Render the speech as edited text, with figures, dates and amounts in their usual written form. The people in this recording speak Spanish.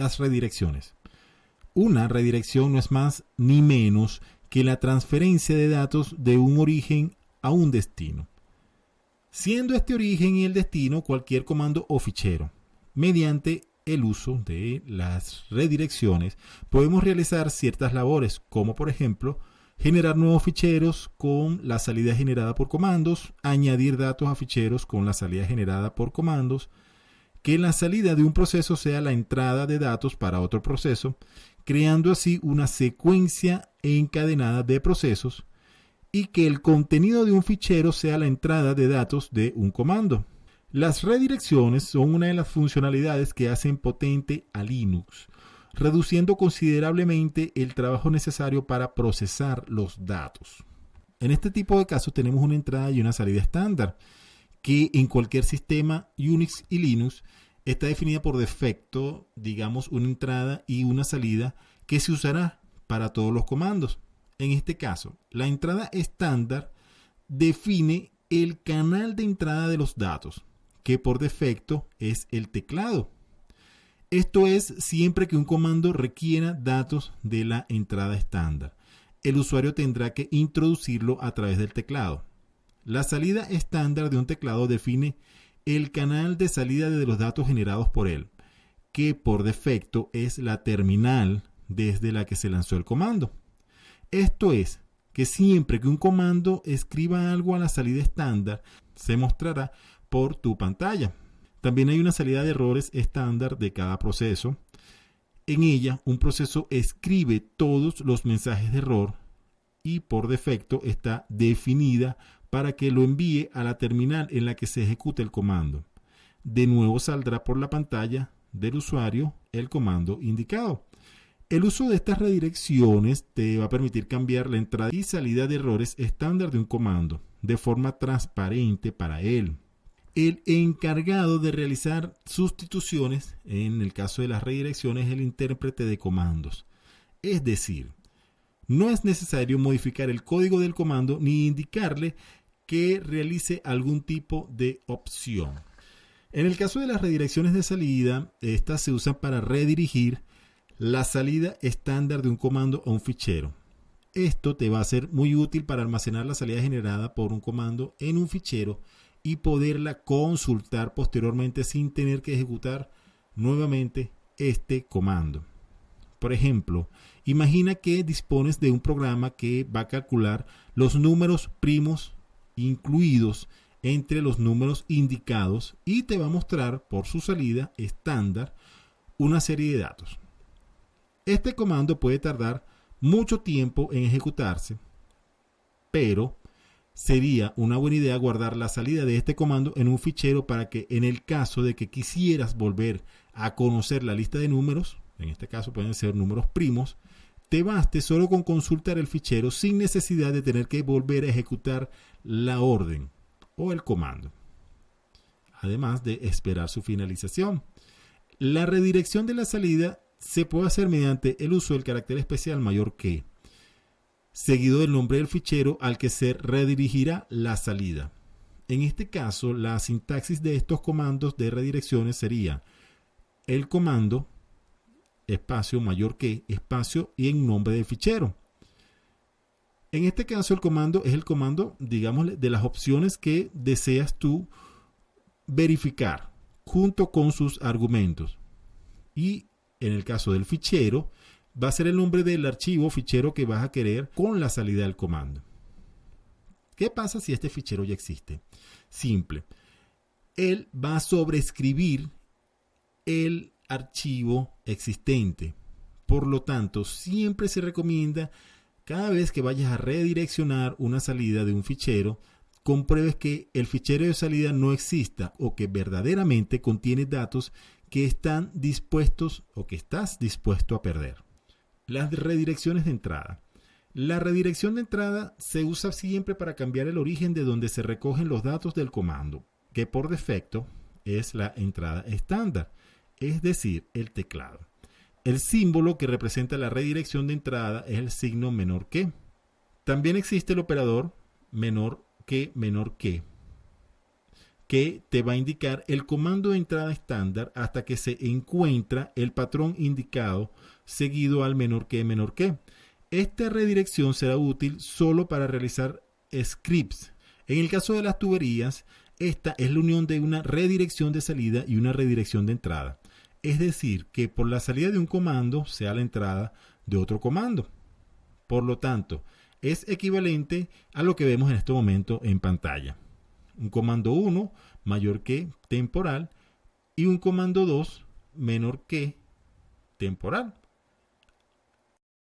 Las redirecciones. Una redirección no es más ni menos que la transferencia de datos de un origen a un destino, siendo este origen y el destino cualquier comando o fichero. Mediante el uso de las redirecciones podemos realizar ciertas labores, como por ejemplo generar nuevos ficheros con la salida generada por comandos, añadir datos a ficheros con la salida generada por comandos, que la salida de un proceso sea la entrada de datos para otro proceso, creando así una secuencia encadenada de procesos, y que el contenido de un fichero sea la entrada de datos de un comando. Las redirecciones son una de las funcionalidades que hacen potente a Linux, reduciendo considerablemente el trabajo necesario para procesar los datos. En este tipo de casos tenemos una entrada y una salida estándar, que en cualquier sistema Unix y Linux está definida por defecto, digamos, una entrada y una salida que se usará para todos los comandos. En este caso, la entrada estándar define el canal de entrada de los datos, que por defecto es el teclado. Esto es siempre que un comando requiera datos de la entrada estándar. El usuario tendrá que introducirlo a través del teclado. La salida estándar de un teclado define el canal de salida de los datos generados por él, que por defecto es la terminal desde la que se lanzó el comando. Esto es, que siempre que un comando escriba algo a la salida estándar, se mostrará por tu pantalla. También hay una salida de errores estándar de cada proceso. En ella, un proceso escribe todos los mensajes de error y por defecto está definida para que lo envíe a la terminal en la que se ejecute el comando. De nuevo saldrá por la pantalla del usuario el comando indicado. El uso de estas redirecciones te va a permitir cambiar la entrada y salida de errores estándar de un comando de forma transparente para él. El encargado de realizar sustituciones, en el caso de las redirecciones, es el intérprete de comandos. Es decir, no es necesario modificar el código del comando ni indicarle que realice algún tipo de opción. En el caso de las redirecciones de salida, estas se usan para redirigir la salida estándar de un comando a un fichero. Esto te va a ser muy útil para almacenar la salida generada por un comando en un fichero y poderla consultar posteriormente sin tener que ejecutar nuevamente este comando. Por ejemplo, imagina que dispones de un programa que va a calcular los números primos incluidos entre los números indicados y te va a mostrar por su salida estándar una serie de datos. Este comando puede tardar mucho tiempo en ejecutarse, pero sería una buena idea guardar la salida de este comando en un fichero para que en el caso de que quisieras volver a conocer la lista de números, en este caso pueden ser números primos, te baste solo con consultar el fichero sin necesidad de tener que volver a ejecutar la orden o el comando, además de esperar su finalización. La redirección de la salida se puede hacer mediante el uso del carácter especial mayor que, seguido del nombre del fichero al que se redirigirá la salida. En este caso, la sintaxis de estos comandos de redirecciones sería el comando, espacio mayor que, espacio y en nombre del fichero. En este caso, el comando es el comando, digamos, de las opciones que deseas tú verificar junto con sus argumentos. Y en el caso del fichero, va a ser el nombre del archivo o fichero que vas a querer con la salida del comando. ¿Qué pasa si este fichero ya existe? Simple. Él va a sobreescribir el archivo existente. Por lo tanto, siempre se recomienda, cada vez que vayas a redireccionar una salida de un fichero, compruebes que el fichero de salida no exista o que verdaderamente contiene datos que están dispuestos o que estás dispuesto a perder. Las redirecciones de entrada. La redirección de entrada se usa siempre para cambiar el origen de donde se recogen los datos del comando, que por defecto es la entrada estándar, es decir, el teclado. El símbolo que representa la redirección de entrada es el signo menor que. También existe el operador menor que. que te va a indicar el comando de entrada estándar hasta que se encuentra el patrón indicado seguido al menor que. Esta redirección será útil solo para realizar scripts. En el caso de las tuberías, esta es la unión de una redirección de salida y una redirección de entrada. Es decir, que por la salida de un comando sea la entrada de otro comando. Por lo tanto, es equivalente a lo que vemos en este momento en pantalla. Un comando 1 mayor que temporal y un comando 2 menor que temporal.